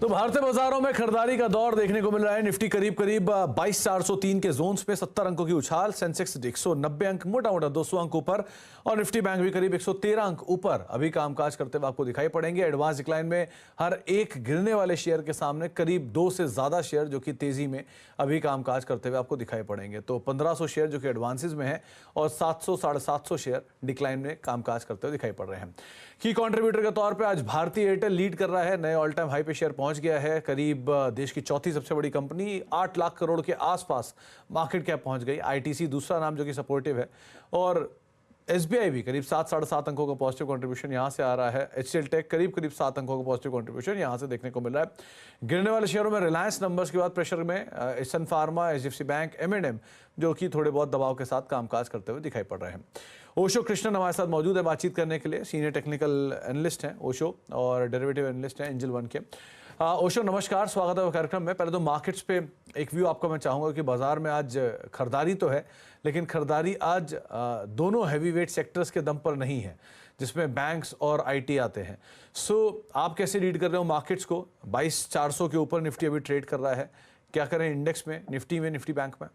तो भारतीय बाजारों में खरीदारी का दौर देखने को मिल रहा है। निफ्टी करीब 22,403 के जोन्स में 70 अंकों की उछाल, सेंसेक्स 190 अंक मोटा 200 अंक ऊपर और निफ्टी बैंक भी करीब 113 अंक ऊपर अभी कामकाज करते हुए आपको दिखाई पड़ेंगे। एडवांस डिक्लाइन में हर एक गिरने वाले शेयर के सामने करीब 2 से ज्यादा शेयर जो कि तेजी में अभी कामकाज करते हुए आपको दिखाई पड़ेंगे। तो 1500 शेयर जो कि एडवांसेस में है और 700 साढ़े 700 शेयर डिक्लाइन में कामकाज करते हुए दिखाई पड़ रहे हैं। की कंट्रीब्यूटर के तौर पे आज भारतीय एयरटेल लीड कर रहा है, नए ऑल टाइम हाई पे शेयर पहुंच गया है। करीब देश की चौथी सबसे बड़ी कंपनी 8 लाख करोड़ के आसपास मार्केट कैप पहुंच गई। आईटीसी दूसरा नाम जो कि सपोर्टिव है और एसबीआई भी करीब 7 साढ़े 7 अंकों का पॉजिटिव कंट्रीब्यूशन यहां से आ रहा है। एचसीएल टेक करीब 7 अंकों का पॉजिटिव कंट्रीब्यूशन यहां से देखने को मिल रहा है। गिरने वाले शेयरों में रिलायंस नंबर्स के बाद प्रेशर में सन फार्मा, एचडीएफसी बैंक, एम&एम जो कि थोड़े बहुत दबाव के साथ कामकाज करते हुए दिखाई पड़ रहे हैं। ओशो कृष्णन हमारे साथ मौजूद है बातचीत करने के लिए। सीनियर टेक्निकल एनालिस्ट हैं ओशो और डेरिवेटिव एनालिस्ट हैं एंजल वन के। ओशो नमस्कार, स्वागत है कार्यक्रम में। पहले तो मार्केट्स पे एक व्यू आपका मैं चाहूंगा कि बाजार में आज खरीदारी तो है, लेकिन खरीदारी आज दोनों हैवीवेट सेक्टर्स के दम पर नहीं है, जिसमें बैंक्स और आईटी आते हैं। आप कैसे रीड कर रहे हो मार्केट्स को? 22,400 के ऊपर निफ्टी अभी ट्रेड कर रहा है, क्या करें इंडेक्स में, निफ्टी में, निफ्टी बैंक में?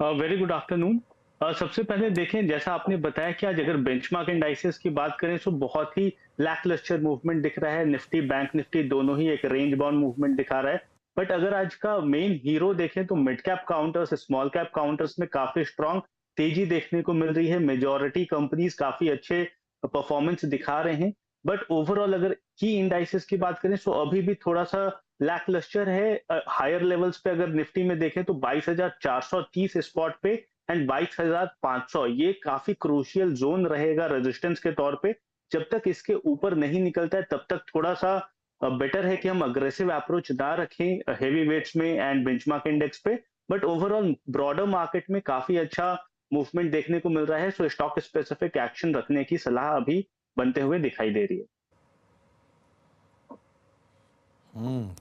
Very good afternoon. सबसे पहले देखें, जैसा आपने बताया कि आज अगर बेंचमार्क इंडाइसेस की बात करें तो बहुत ही लैकलस्टर मूवमेंट दिख रहा है। निफ्टी बैंक निफ्टी दोनों ही एक रेंज बाउंड मूवमेंट दिखा रहा है। बट अगर आज का मेन हीरो देखें तो mid cap counters, small cap counters में काफी स्ट्रांग तेजी देखने को मिल रही है। मेजॉरिटी कंपनीज काफी अच्छे परफॉर्मेंस दिखा रहे हैं। बट ओवरऑल अगर की इंडाइसेस की बात करें तो अभी भी थोड़ा सा लैकलस्टर है। हायर लेवल्स पे अगर निफ्टी में देखें तो 22,430 स्पॉट पे एंड 22,500 ये काफी क्रूशियल जोन रहेगा रेजिस्टेंस के तौर पे। जब तक इसके ऊपर नहीं निकलता है तब तक थोड़ा सा बेटर है कि हम अग्रेसिव अप्रोच ना रखें हेवी वेट्स में एंड बेंचमार्क इंडेक्स पे। बट ओवरऑल ब्रॉडर मार्केट में काफी अच्छा मूवमेंट देखने को मिल रहा है। सो स्टॉक स्पेसिफिक एक्शन रखने की सलाह अभी बनते हुए दिखाई दे रही है।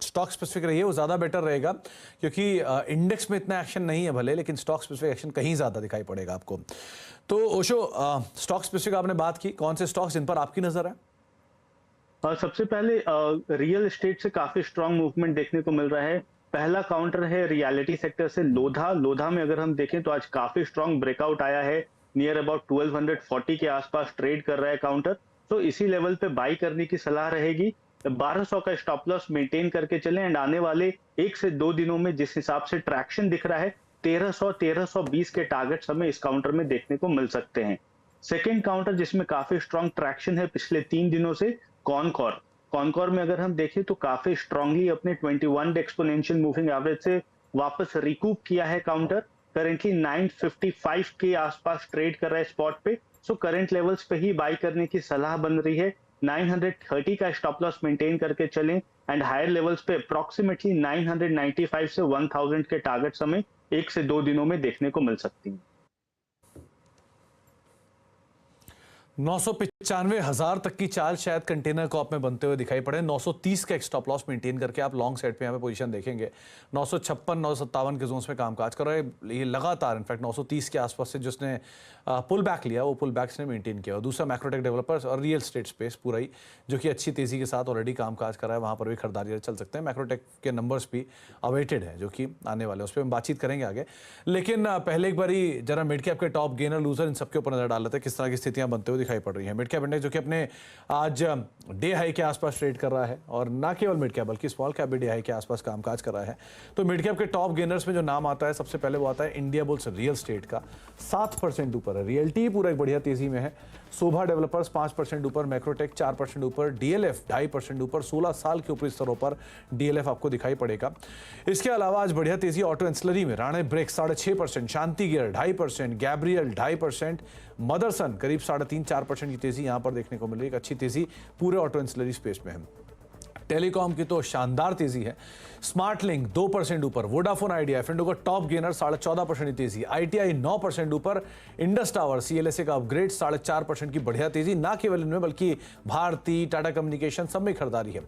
स्टॉक स्पेसिफिक रही है वो ज्यादा बेटर रहेगा, क्योंकि इंडेक्स में इतना एक्शन नहीं है भले, लेकिन स्टॉक स्पेसिफिक एक्शन कहीं ज्यादा दिखाई पड़ेगा आपको। तो ओशो, स्टॉक स्पेसिफिक आपने बात की, कौन से स्टॉक्स जिन पर आपकी नजर है? सबसे पहले रियल एस्टेट से काफी स्ट्रांग मूवमेंट देखने को मिल रहा है। पहला काउंटर है रियलिटी सेक्टर से लोधा में अगर हम देखें तो आज काफी स्ट्रांग ब्रेकआउट आया है। नियर अबाउट 1240 के आसपास ट्रेड कर रहा है काउंटर। तो इसी लेवल पे बाई करने की सलाह रहेगी। 1200 का स्टॉप लॉस मेंटेन करके चलें एंड आने वाले 1 से 2 दिनों में जिस हिसाब से ट्रैक्शन दिख रहा है 1300-1320 के टारगेट्स हमें इस काउंटर में देखने को मिल सकते हैं। सेकेंड काउंटर जिसमें काफी स्ट्रांग ट्रैक्शन है पिछले 3 दिनों से, कॉनकॉर में अगर हम देखें तो काफी स्ट्रांगली अपने 21 डे एक्सपोनेंशियल मूविंग एवरेज से वापस रिकूप किया है काउंटर। करेंटली 955 के आसपास ट्रेड कर रहा है स्पॉट पे। सो करंट लेवल्स पे ही बाई करने की सलाह बन रही है। 930 का स्टॉप लॉस मेंटेन करके चलें एंड हायर लेवल्स पे अप्रोक्सीमेटली 995 से 1000 के टारगेट्स हमें 1 से 2 दिनों में देखने को मिल सकती हैं। 995,000 तक की चाल शायद कंटेनर कॉप में बनते हुए दिखाई पड़े। 930 का एक स्टॉप लॉस मेंटेन करके आप लॉन्ग साइड पे यहाँ पे पोजीशन देखेंगे। 956 957 के जोन्स में कामकाज कर रहा है ये लगातार। इनफैक्ट 930 के आसपास से जिसने पुल बैक लिया वो पुल बैक्स ने मेंटेन किया। और दूसरा मैक्रोटेक डेवलपर्स और रियल स्टेट स्पेस पूरा ही जो कि अच्छी तेजी के साथ ऑलरेडी कामकाज कर रहा है, वहाँ पर भी खरीदारी चल सकते हैं। मैक्रोटेक के नंबर्स भी अवेटेड है जो कि आने वाले, उस पर हम बातचीत करेंगे आगे। लेकिन पहले एक बारी जरा मिड कैप के टॉप गेनर लूजर इन सबके ऊपर नजर डाल लेते हैं, किस तरह की स्थितियां बनते हुए दिखाई पड़ रही है। मिड कैप इंडेक्स जो कि अपने आज डे हाई के आसपास ट्रेड कर रहा है और ना केवल मिड कैप बल्कि स्मॉल कैप भी डे हाई के आसपास कामकाज कर रहा है। तो मिड कैप के टॉप गेनर्स में जो नाम आता है सबसे पहले वो आता है इंडिया बुल्स रियल स्टेट का, 7% ऊपर है। रियल्टी पूरा एक बढ़िया तेजी में है। शोभा डेवलपर्स 5% ऊपर, मैक्रोटेक 4% ऊपर, डीएलएफ 2.5% ऊपर। 16 साल के ऊपरी स्तरों पर डीएलएफ आपको दिखाई पड़ेगा। इसके अलावा आज बढ़िया तेजी ऑटो एंसिलरी में, राणे ब्रेक 6.5%, शांति गियर 2.5%, गैब्रियल 2.5%, मदरसन करीब 3.5-4% की तेजी यहां पर देखने को मिल रही है। एक अच्छी तेजी पूरे ऑटो एंसिलरी स्पेस में है। टेलीकॉम की तो शानदार तेजी है। स्मार्ट लिंक 2% ऊपर, वोडाफोन आइडिया एफ एंड का टॉप गेनर 14.5% की तेजी, आईटीआई 9% ऊपर, इंडस टावर सीएलएसए का अपग्रेड 4.5% की बढ़िया तेजी। ना केवल इनमें बल्कि भारती, टाटा कम्युनिकेशन सब में खरीदारी है।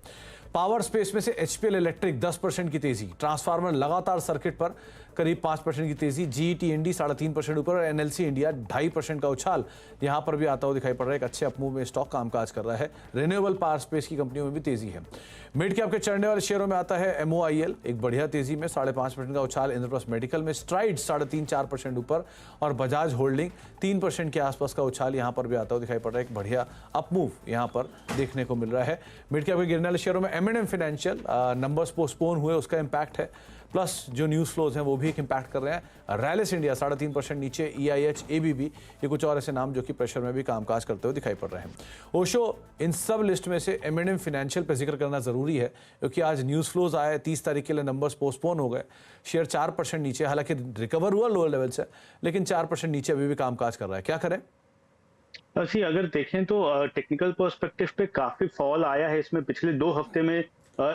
पावर स्पेस में से एचपीएल इलेक्ट्रिक 10% की तेजी, ट्रांसफार्मर लगातार सर्किट पर करीब 5% की तेजी, जीईटीएनडी 3.5% ऊपर और एनएलसी इंडिया 2.5% का उछाल यहां पर भी आता हुआ दिखाई पड़ रहा है। एक अच्छे अपमूव में स्टॉक कामकाज कर रहा है। रिन्यूएबल पावर स्पेस की कंपनियों में भी तेजी है। मिड कैप के चढ़ने वाले शेयरों में आता है एमओआईएल, एक बढ़िया तेजी में 5.5% का उछाल। इंद्रप्रस्थ मेडिकल में स्ट्राइड 3.5-4% ऊपर और बजाज होल्डिंग 3% के आसपास का उछाल यहां पर भी आता हुआ दिखाई पड़ रहा है। एक बढ़िया अपमूव यहां पर देखने को मिल रहा है। मिड कैप के गिरने वाले शेयरों में एम फाइनेंशियल, नंबर्स पोस्टपोन हुए उसका इंपैक्ट है, प्लस जो न्यूज़ फ्लोज हैं वो भी एक इंपैक्ट कर रहे हैं। रैलिस इंडिया 3.5% नीचे, ईआईएच, एबीबी, ये कुछ और ऐसे नाम जो कि प्रेशर में भी कामकाज करते हुए दिखाई पड़ रहे हैं। ओशो, इन सब लिस्ट में से एम फाइनेंशियल पे जिक्र करना जरूरी है क्योंकि आज न्यूज़ फ्लोज आए, 30 तारीख के लिए नंबर्स पोस्टपोन हो गए, शेयर 4% नीचे, हालांकि रिकवर हुआ लोअर लेवल से, लेकिन 4% नीचे अभी भी कामकाज कर रहा है। क्या करें? जी, अगर देखें तो टेक्निकल पर्सपेक्टिव पे काफी फॉल आया है इसमें पिछले 2 हफ्ते में।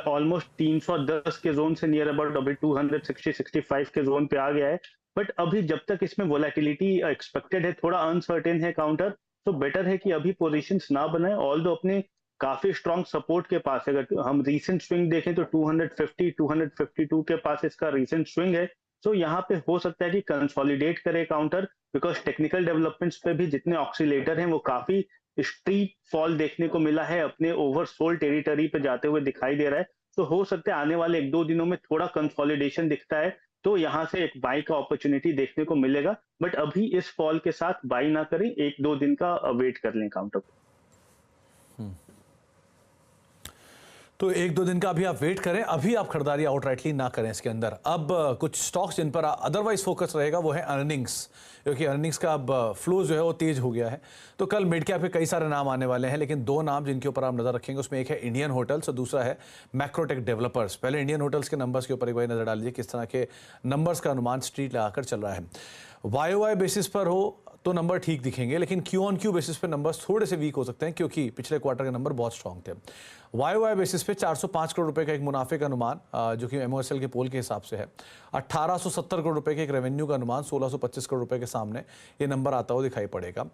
ऑलमोस्ट 310 के जोन से नियर अबाउट अभी 260-65 के जोन पे आ गया है। बट अभी जब तक इसमें वोलेटिलिटी एक्सपेक्टेड है, थोड़ा अनसर्टेन है काउंटर, तो बेटर है कि अभी पोजीशंस ना बनाएं। ऑल्दो अपने काफी स्ट्रॉन्ग सपोर्ट के पास है। अगर हम रीसेंट स्विंग देखें तो 250-252 के पास इसका रीसेंट स्विंग है। तो यहाँ पे हो सकता है कि कंसोलिडेट करे काउंटर, बिकॉज टेक्निकल डेवलपमेंट्स पे भी जितने ऑक्सीलेटर हैं वो काफी स्ट्रीट फॉल देखने को मिला है, अपने ओवरसोल्ड टेरिटरी पे जाते हुए दिखाई दे रहा है। तो हो सकता है आने वाले 1-2 दिनों में थोड़ा कंसोलिडेशन दिखता है तो यहाँ से एक बाई का अपॉर्चुनिटी देखने को मिलेगा। बट अभी इस फॉल के साथ बाई ना करें, 1-2 दिन का वेट कर लें काउंटर को। तो 1-2 दिन का अभी आप वेट करें, अभी आप खरीदारी आउटराइटली ना करें इसके अंदर। अब कुछ स्टॉक्स जिन पर अदरवाइज फोकस रहेगा वो है अर्निंग्स, क्योंकि अर्निंग्स का अब फ्लो जो है वो तेज हो गया है। तो कल मिड कैप पे कई सारे नाम आने वाले हैं, लेकिन 2 नाम जिनके ऊपर आप नजर रखेंगे उसमें एक है इंडियन होटल्स और दूसरा है मैक्रोटेक डेवलपर्स। पहले इंडियन होटल्स के नंबर्स के ऊपर एक बार नजर डाल लीजिए किस तरह के नंबर्स का अनुमान स्ट्रीट लगाकर चल रहा है। वाई बेसिस पर हो तो नंबर ठीक दिखेंगे, लेकिन क्यू ऑन क्यू बेसिस पे नंबर्स थोड़े से वीक हो सकते हैं क्योंकि पिछले क्वार्टर के नंबर बहुत स्ट्रांग थे। वाई बेसिस पे 405 करोड़ रुपए का एक मुनाफे का अनुमान जो कि एमओएसएल के पोल के हिसाब से है, 1870 करोड़ रुपए के एक रेवेन्यू का अनुमान 1625 करोड़ रुपए के सामने ये नंबर आता हुआ दिखाई पड़ेगा।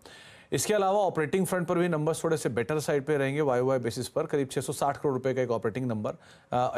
इसके अलावा ऑपरेटिंग फ्रंट पर भी नंबर्स थोड़े से बेटर साइड पे रहेंगे। वाई बेसिस पर करीब 660 करोड़ रुपए का एक ऑपरेटिंग नंबर,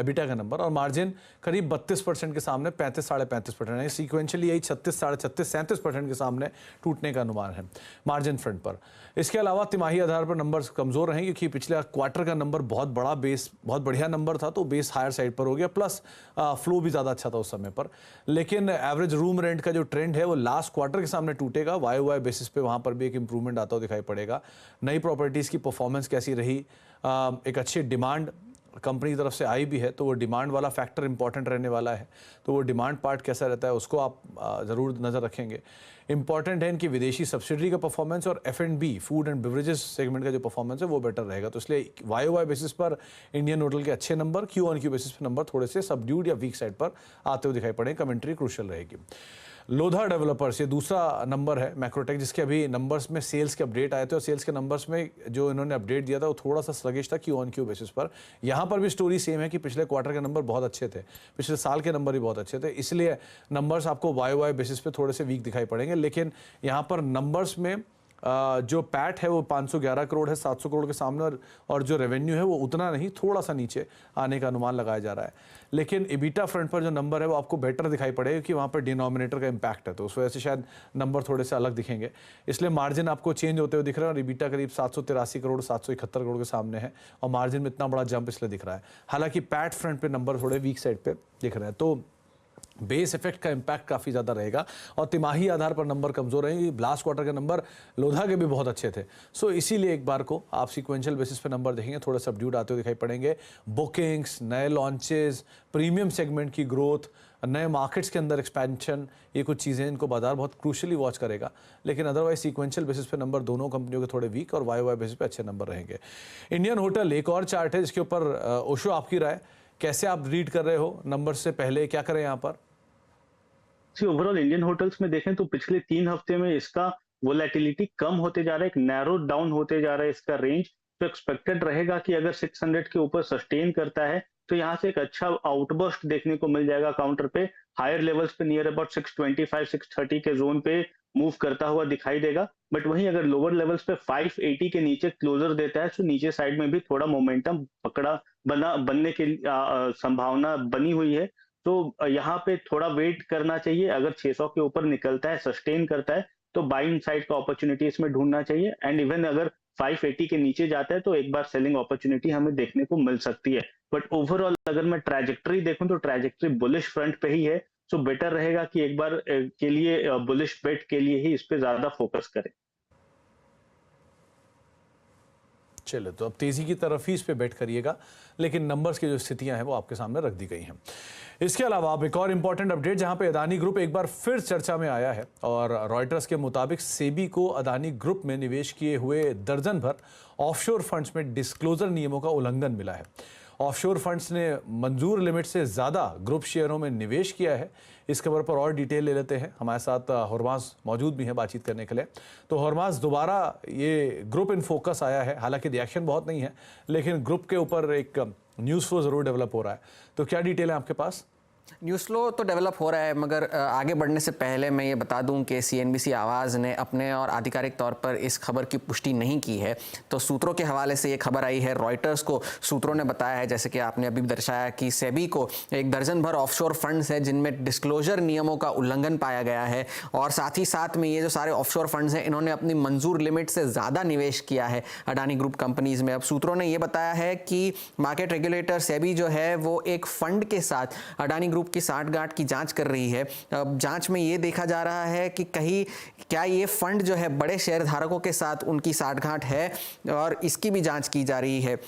एबिटा का नंबर, और मार्जिन करीब 32% के सामने 35-35.5%, सीक्वेंशियली यही 36-37% के सामने टूटने का अनुमान है मार्जिन फ्रंट पर। इसके अलावा तिमाही आधार पर नंबर्स कमजोर रहेंगे क्योंकि पिछले क्वार्टर का नंबर बहुत बड़ा बेस, बहुत बढ़िया नंबर था, तो बेस हायर साइड पर हो गया, प्लस फ्लो भी ज़्यादा अच्छा था उस समय पर। लेकिन एवरेज रूम रेंट का जो ट्रेंड है वो लास्ट क्वार्टर के सामने टूटेगा। वाई बेसिस पे वहाँ पर भी एक इंप्रूवमेंट आता हुआ दिखाई पड़ेगा। नई प्रॉपर्टीज़ की परफॉर्मेंस कैसी रही, एक अच्छी डिमांड कंपनी की तरफ से आई भी है, तो वो डिमांड वाला फैक्टर इंपॉर्टेंट रहने वाला है। तो वो डिमांड पार्ट कैसा रहता है उसको आप ज़रूर नज़र रखेंगे। इंपॉर्टेंट है इनकी विदेशी सब्सिडरी का परफॉर्मेंस और F&B, food and beverages segment का जो परफॉर्मेंस है वो बेटर रहेगा। तो इसलिए वाई बेसिस पर इंडियन होटल के अच्छे number, Q on Q basis पर नंबर थोड़े से सबड्यूड या वीक साइड पर आते हुए दिखाई पड़े। कमेंट्री क्रूशियल रहेगी। लोधा डेवलपर्स, ये दूसरा नंबर है मैक्रोटेक, जिसके अभी नंबर्स में सेल्स के अपडेट आए थे और सेल्स के नंबर्स में जो इन्होंने अपडेट दिया था वो थोड़ा सा स्लगिश था क्यू ऑन क्यू बेसिस पर। यहाँ पर भी स्टोरी सेम है कि पिछले क्वार्टर के नंबर बहुत अच्छे थे, पिछले साल के नंबर भी बहुत अच्छे थे, इसलिए नंबर्स आपको वाई बेसिस पे थोड़े से वीक दिखाई पड़ेंगे। लेकिन यहाँ पर नंबर्स में जो पैट है वो 511 करोड़ है 700 करोड़ के सामने, और जो रेवेन्यू है वो उतना नहीं, थोड़ा सा नीचे आने का अनुमान लगाया जा रहा है। लेकिन इबिटा फ्रंट पर जो नंबर है वो आपको बेटर दिखाई पड़ेगा क्योंकि वहाँ पर डिनोमिनेटर का इम्पैक्ट है, तो उस वजह से शायद नंबर थोड़े से अलग दिखेंगे। इसलिए मार्जिन आपको चेंज होते हुए दिख रहा है और इबिटा करीब 783 करोड़ 771 करोड़ के सामने है और मार्जिन में इतना बड़ा जंप इसलिए दिख रहा है। हालांकि पैट फ्रंट पर नंबर थोड़े वीक साइड पर दिख रहे हैं, तो बेस इफेक्ट का इम्पैक्ट काफ़ी ज़्यादा रहेगा और तिमाही आधार पर नंबर कमज़ोर रहेंगे। लास्ट क्वार्टर के नंबर लोधा के भी बहुत अच्छे थे, सो इसीलिए एक बार को आप सीक्वेंशियल बेसिस पे नंबर देखेंगे थोड़ा सबड्यूड आते हुए दिखाई पड़ेंगे। बुकिंग्स, नए लॉन्चेस, प्रीमियम सेगमेंट की ग्रोथ, नए मार्केट्स के अंदर एक्सपेंशन, ये कुछ चीज़ें इनको बाजार बहुत क्रूशली वॉच करेगा। लेकिन अदरवाइज सीक्वेंशियल बेसिस पे नंबर दोनों कंपनियों के थोड़े वीक और वाई बेसिस पे अच्छे नंबर रहेंगे। इंडियन होटल एक और चार्ट है जिसके ऊपर ओशो आपकी राय, कैसे आप रीड कर रहे हो नंबर से पहले, क्या करें यहाँ पर? ओवरऑल इंडियन होटल्स में देखें तो पिछले 3 हफ्ते में इसका वोलेटिलिटी कम होते जा रहा है, एक नैरो डाउन होते जा रहा है इसका रेंज। तो एक्सपेक्टेड रहेगा कि अगर 600 के ऊपर सस्टेन करता है तो यहाँ से एक अच्छा आउटबर्स्ट देखने को मिल जाएगा काउंटर पे। हायर लेवल्स पे नियर अबाउट 625-630 के जोन पे मूव करता हुआ दिखाई देगा। बट वहीं अगर लोअर लेवल्स पे 580 के नीचे क्लोजर देता है तो नीचे साइड में भी थोड़ा मोमेंटम पकड़ा बनने की संभावना बनी हुई है। तो यहाँ पे थोड़ा वेट करना चाहिए। अगर 600 के ऊपर निकलता है, सस्टेन करता है, तो बाइंग साइड का अपॉर्चुनिटी इसमें ढूंढना चाहिए। एंड इवन अगर 580 के नीचे जाता है तो एक बार सेलिंग अपॉर्चुनिटी हमें देखने को मिल सकती है। बट ओवरऑल अगर मैं ट्रैजेक्टरी देखूं तो ट्रैजेक्टरी बुलिश फ्रंट पे ही है। सो बेटर रहेगा कि एक बार के लिए बुलिश बेट के लिए ही इस पे ज्यादा फोकस करें। चलो, तो अब तेजी की तरफ ही इस पे बेट करिएगा, लेकिन नंबर्स की जो स्थितियां हैं वो आपके सामने रख दी गई हैं। इसके अलावा अब एक और इंपॉर्टेंट अपडेट जहां पे अदानी ग्रुप एक बार फिर चर्चा में आया है, और रॉयटर्स के मुताबिक सेबी को अदानी ग्रुप में निवेश किए हुए दर्जन भर ऑफशोर फंड्स में डिस्क्लोजर नियमों का उल्लंघन मिला है। ऑफशोर फंड्स ने मंजूर लिमिट से ज्यादा ग्रुप शेयरों में निवेश किया है। इस खबर पर और डिटेल ले लेते हैं। हमारे साथ हुरमास मौजूद भी हैं बातचीत करने के लिए। तो हुरमास, दोबारा ये ग्रुप इन फोकस आया है, हालांकि रिएक्शन बहुत नहीं है, लेकिन ग्रुप के ऊपर एक न्यूज़ फ्लो जरूर डेवलप हो रहा है। तो क्या डिटेल है आपके पास? न्यूज़ फ्लो तो डेवलप हो रहा है, मगर आगे बढ़ने से पहले मैं ये बता दूं कि सीएनबीसी आवाज़ ने अपने और आधिकारिक तौर पर इस खबर की पुष्टि नहीं की है। तो सूत्रों के हवाले से ये खबर आई है, रॉयटर्स को सूत्रों ने बताया है, जैसे कि आपने अभी दर्शाया, कि सेबी को एक दर्जन भर ऑफशोर फंड्स है जिनमें डिस्क्लोजर नियमों का उल्लंघन पाया गया है, और साथ ही साथ में ये जो सारे ऑफशोर फंड्स हैं इन्होंने अपनी मंजूर लिमिट से ज़्यादा निवेश किया है अडानी ग्रुप कंपनीज़ में। अब सूत्रों ने ये बताया है कि मार्केट रेगुलेटर सेबी जो है वो एक फ़ंड के साथ अडानी ग्रुप की साठगांठ की जांच कर रही है। अब जांच में ये देखा जा रहा है कि कहीं क्या ये फंड जो है बड़े शेयर धारकों के साथ उनकी साठगांठ है, और इसकी भी जांच की जा रही है।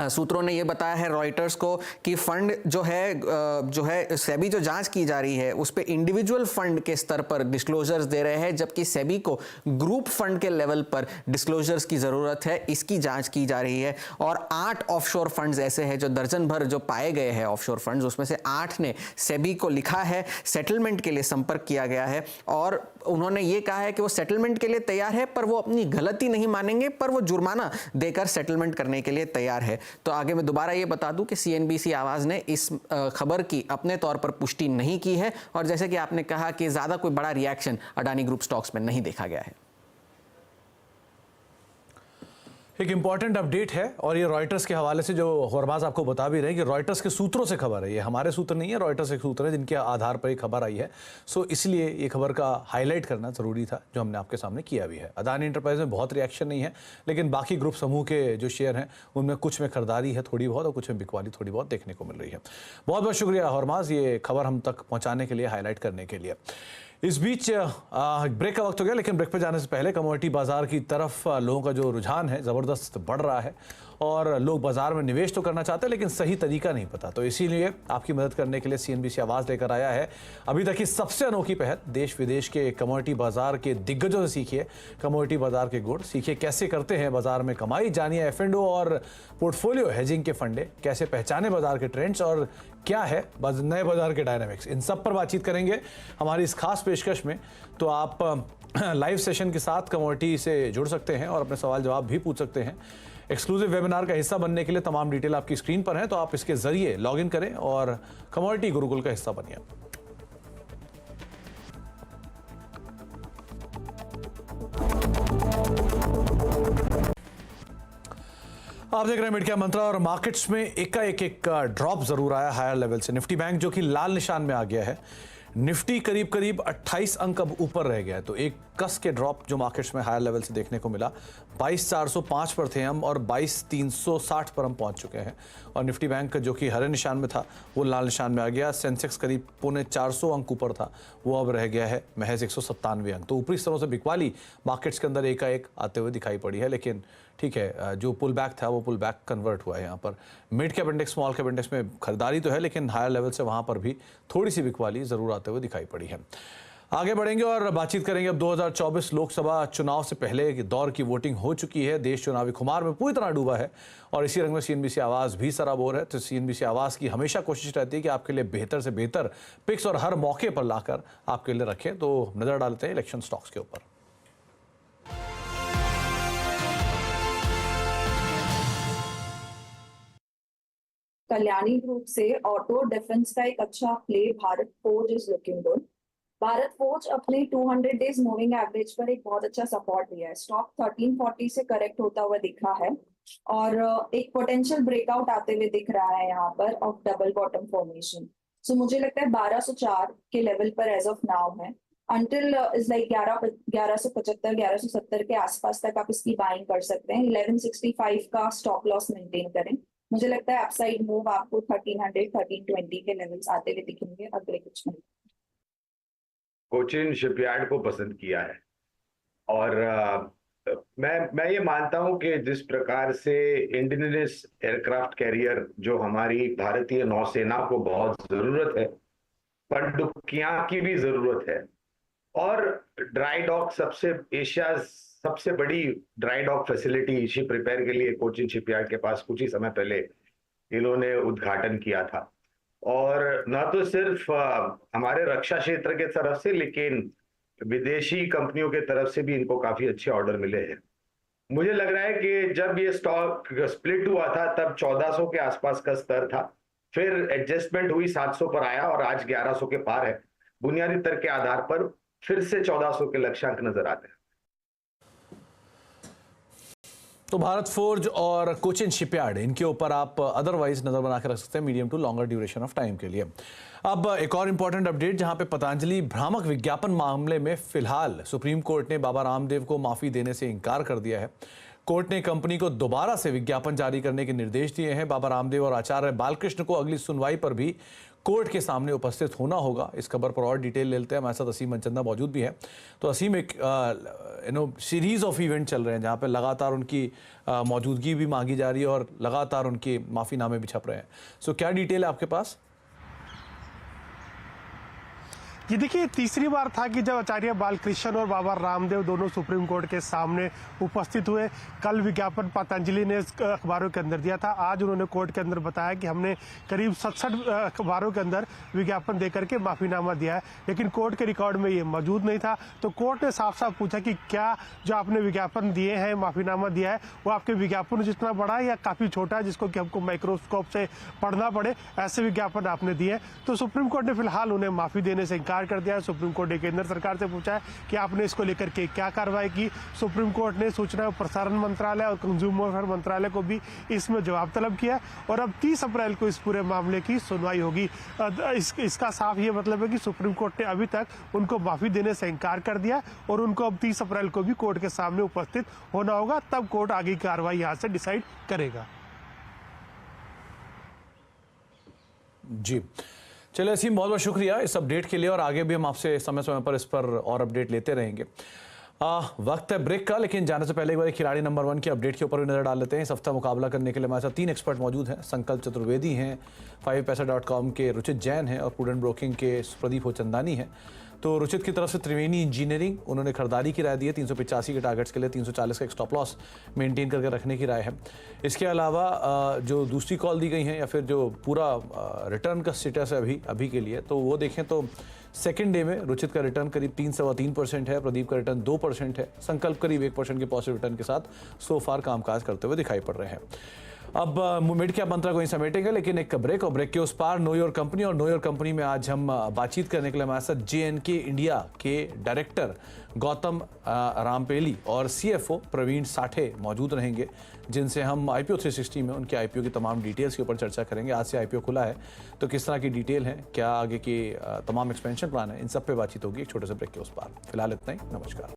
सूत्रों ने यह बताया है रॉयटर्स को कि फंड जो है सेबी जो जांच की जा रही है उस पे इंडिविजुअल फंड के स्तर पर डिस्क्लोजर्स दे रहे हैं, जबकि सेबी को ग्रुप फंड के लेवल पर डिस्क्लोजर्स की ज़रूरत है, इसकी जांच की जा रही है। और 8 ऑफशोर फंड्स ऐसे हैं जो दर्जन भर जो पाए गए हैं ऑफशोर फंड्स, उसमें से 8 ने सेबी को लिखा है, सेटलमेंट के लिए संपर्क किया गया है, और उन्होंने ये कहा है कि वो सेटलमेंट के लिए तैयार है, पर वो अपनी गलती नहीं मानेंगे, पर वो जुर्माना देकर सेटलमेंट करने के लिए तैयार है। तो आगे मैं दोबारा ये बता दूं कि सीएनबीसी आवाज़ ने इस खबर की अपने तौर पर पुष्टि नहीं की है, और जैसे कि आपने कहा कि ज़्यादा कोई बड़ा रिएक्शन अडानी ग्रुप स्टॉक्स में नहीं देखा गया है। एक इंपॉर्टेंट अपडेट है, और ये रॉयटर्स के हवाले से जो हुरमास आपको बता भी रहे हैं कि रॉयटर्स के सूत्रों से खबर है, ये हमारे सूत्र नहीं है, रॉयटर्स के सूत्र है जिनके आधार पर ये खबर आई है। सो इसलिए ये खबर का हाईलाइट करना ज़रूरी था, जो हमने आपके सामने किया भी है। अदानी एंटरप्राइज में बहुत रिएक्शन नहीं है, लेकिन बाकी ग्रुप समूह के जो शेयर हैं उनमें कुछ में खरीदारी है थोड़ी बहुत, और कुछ में बिकवाली थोड़ी बहुत देखने को मिल रही है। बहुत बहुत शुक्रिया हुरमास, ये खबर हम तक पहुँचाने के लिए, हाईलाइट करने के लिए। इस बीच ब्रेक का वक्त हो गया, लेकिन ब्रेक पर जाने से पहले कमोडिटी बाजार की तरफ लोगों का जो रुझान है ज़बरदस्त बढ़ रहा है, और लोग बाजार में निवेश तो करना चाहते हैं लेकिन सही तरीका नहीं पता। तो इसीलिए आपकी मदद करने के लिए सीएनबीसी आवाज़ लेकर आया है अभी तक की सबसे अनोखी पहल। देश विदेश के कमोडिटी बाजार के दिग्गजों से सीखिए कमोडिटी बाजार के गुण, सीखिए कैसे करते हैं बाजार में कमाई, जानिए F&O और पोर्टफोलियो हेजिंग के फंडे, कैसे पहचाने बाजार के ट्रेंड्स और क्या है नए बाजार के डायनामिक्स। इन सब पर बातचीत करेंगे हमारी इस खास पेशकश में। तो आप लाइव सेशन के साथ कमोडिटी से जुड़ सकते हैं और अपने सवाल जवाब भी पूछ सकते हैं। एक्सक्लूसिव वेबिनार का हिस्सा बनने के लिए तमाम डिटेल आपकी स्क्रीन पर है, तो आप इसके जरिए लॉगिन करें और कमोडिटी गुरुकुल का हिस्सा बनिए। आप देख रहे हैं मिड कैप मंत्रा, और मार्केट्स में एक ड्रॉप जरूर आया हायर लेवल से। निफ्टी बैंक जो कि लाल निशान में आ गया है, निफ्टी करीब 28 अंक अब ऊपर रह गया है। तो एक कस के ड्रॉप जो मार्केट्स में हायर लेवल से देखने को मिला। 22,405 पर थे हम, और 22,360 पर हम पहुंच चुके हैं। और निफ्टी बैंक जो कि हरे निशान में था वो लाल निशान में आ गया। सेंसेक्स करीब 450 अंक ऊपर था, वो अब रह गया है महज 197 अंक। तो ऊपरी स्तरों से बिकवाली मार्केट्स के अंदर एकाएक आते हुए दिखाई पड़ी है, लेकिन ठीक है, जो पुल बैक था वो पुल बैक कन्वर्ट हुआ है। यहाँ पर mid cap index, small cap index में खरीदारी तो है, लेकिन हायर लेवल से वहाँ पर भी थोड़ी सी बिकवाली ज़रूर आते हुए दिखाई पड़ी है। आगे बढ़ेंगे और बातचीत करेंगे। अब 2024 लोकसभा चुनाव से पहले की दौर की वोटिंग हो चुकी है। देश चुनावी खुमार में पूरी तरह डूबा है, और इसी रंग में सीएनबीसी आवाज़ भी सराबोर है। तो सीएनबीसी आवाज़ की हमेशा कोशिश रहती है कि आपके लिए बेहतर से बेहतर पिक्स और हर मौके पर लाकर आपके लिए रखें। तो नज़र डालते हैं इलेक्शन स्टॉक्स के ऊपर। कल्याणी ग्रुप से ऑटो डिफेंस का एक अच्छा play Bharat forge is looking good. Bharat forge अपने 200 डेज मूविंग एवरेज पर एक बहुत अच्छा सपोर्ट दिया है। स्टॉक 1340 से करेक्ट होता हुआ दिखा है। और एक पोटेंशियल ब्रेकआउट आते हुए दिख रहा है यहाँ पर ऑफ डबल बॉटम फॉर्मेशन। सो मुझे लगता है 1204 के लेवल पर एज ऑफ नाउ है, अंटिल इज लाइक 1175 1170 के आसपास तक आप इसकी बाइंग कर सकते हैं। 1165 का स्टॉप लॉस मेंटेन करें। मुझे लगता है अपसाइड मूव आपको 1300 1320 के लेवल्स आते हुए दिखेंगे अगले कुछ महीने। कोचिन शिपयार्ड को पसंद किया है और मैं ये मानता हूं कि जिस प्रकार से इंडिजिनस एयरक्राफ्ट कैरियर जो हमारी भारतीय नौसेना को बहुत जरूरत है, पनडुब्बियां की भी जरूरत है, और ड्राई डॉक एशिया सबसे बड़ी dry dock facility ship repair के लिए कोचिन शिपयार्ड के पास कुछ ही समय पहले इन्होंने उद्घाटन किया था। और न तो सिर्फ हमारे रक्षा क्षेत्र के तरफ से, लेकिन विदेशी कंपनियों के तरफ से भी इनको काफी अच्छे ऑर्डर मिले हैं। मुझे लग रहा है कि जब ये स्टॉक स्प्लिट हुआ था तब 1400 के आसपास का स्तर था, फिर एडजस्टमेंट हुई 700 पर आया और आज 1100 के पार है। बुनियादी तर्क के आधार पर फिर से 1400 के लक्ष्यांक नजर आते हैं। तो भारत फोर्ज और कोचिन शिपयार्ड, इनके ऊपर आप अदरवाइज नजर बना के रख सकते हैं medium to longer duration of time के लिए। अब एक और इंपॉर्टेंट अपडेट, जहां पे पतंजलि भ्रामक विज्ञापन मामले में फिलहाल सुप्रीम कोर्ट ने बाबा रामदेव को माफी देने से इनकार कर दिया है। कोर्ट ने कंपनी को दोबारा से विज्ञापन जारी करने के निर्देश दिए हैं। बाबा रामदेव और आचार्य बालकृष्ण को अगली सुनवाई पर भी कोर्ट के सामने उपस्थित होना होगा। इस खबर पर और डिटेल लेते हैं, हमारे साथ असीम मनचंदा मौजूद भी है। तो असीम, एक सीरीज ऑफ इवेंट चल रहे हैं जहां पे लगातार उनकी मौजूदगी भी मांगी जा रही है और लगातार उनके माफीनामे भी छप रहे हैं। सो क्या डिटेल है आपके पास? ये देखिए, तीसरी बार था कि जब आचार्य बालकृष्ण और बाबा रामदेव दोनों सुप्रीम कोर्ट के सामने उपस्थित हुए। कल विज्ञापन पतंजलि ने अखबारों के अंदर दिया था, आज उन्होंने कोर्ट के अंदर बताया कि हमने करीब 67 अखबारों के अंदर विज्ञापन देकर के माफीनामा दिया है, लेकिन कोर्ट के रिकॉर्ड में ये मौजूद नहीं था। तो कोर्ट ने साफ साफ पूछा कि क्या जो आपने विज्ञापन दिए हैं, माफीनामा दिया है, वो आपके विज्ञापन जितना बड़ा है या काफी छोटा है जिसको कि हमको माइक्रोस्कोप से पढ़ना पड़े, ऐसे विज्ञापन आपने दिए। तो सुप्रीम कोर्ट ने फिलहाल उन्हें माफी देने से कर दिया है। सुप्रीम कोर्ट ने केंद्र सरकार से पूछा है कि आपने इसको लेकर के क्या कार्रवाई की। सुप्रीम कोर्ट ने सूचना और प्रसारण मंत्रालय और कंज्यूमर मंत्रालय को भी इसमें जवाब तलब किया और अब 30 अप्रैल को इस पूरे मामले की सुनवाई होगी। इसका साफ ये मतलब है कि सुप्रीम कोर्ट ने अभी तक उनको माफी देने से इनकार कर दिया और उनको अब 30 अप्रैल को भी कोर्ट के सामने उपस्थित होना होगा, तब कोर्ट आगे की कार्रवाई यहाँ से डिसाइड करेगा। जी चलिए असीम, बहुत बहुत शुक्रिया इस अपडेट के लिए और आगे भी हम आपसे समय समय पर इस पर और अपडेट लेते रहेंगे। वक्त है ब्रेक का, लेकिन जाने से पहले एक बार खिलाड़ी नंबर 1 के अपडेट के ऊपर भी नजर डाल लेते हैं। इस हफ्ता मुकाबला करने के लिए हमारे साथ 3 एक्सपर्ट मौजूद हैं। संकल्प चतुर्वेदी हैं, 5paisa.com के रुचित जैन हैं और प्रूडेंट ब्रोकिंग के प्रदीप होचंदानी हैं। तो रुचित की तरफ से त्रिवेणी इंजीनियरिंग, उन्होंने खरीदारी की राय दी है 385 के टारगेट्स के लिए 340 का एक स्टॉप लॉस मेंटेन करके रखने की राय है। इसके अलावा जो दूसरी कॉल दी गई है या फिर जो पूरा रिटर्न का स्टेटस है अभी के लिए, तो वो देखें तो सेकेंड डे में रुचित का रिटर्न करीब 3.3% है, प्रदीप का रिटर्न 2% है, संकल्प करीब 1% के पॉजिटिव रिटर्न के साथ सो फार कामकाज करते हुए दिखाई पड़ रहे हैं। अब मिड कैप मंत्रा को ही समेटेंगे, लेकिन एक ब्रेक और ब्रेक के उस पार नो योर कंपनी। और नो योर कंपनी में आज हम बातचीत करने के लिए हमारे साथ JNK इंडिया के डायरेक्टर गौतम रामपेली और CFO प्रवीण साठे मौजूद रहेंगे, जिनसे हम IPO 360 में उनके IPO की तमाम डिटेल्स के ऊपर चर्चा करेंगे। आज से IPO खुला है तो किस तरह की डिटेल है, क्या आगे के तमाम एक्सपेंशन प्लान है, इन सब पे बातचीत होगी एक छोटे से ब्रेक के उस पार। फिलहाल इतना ही, नमस्कार।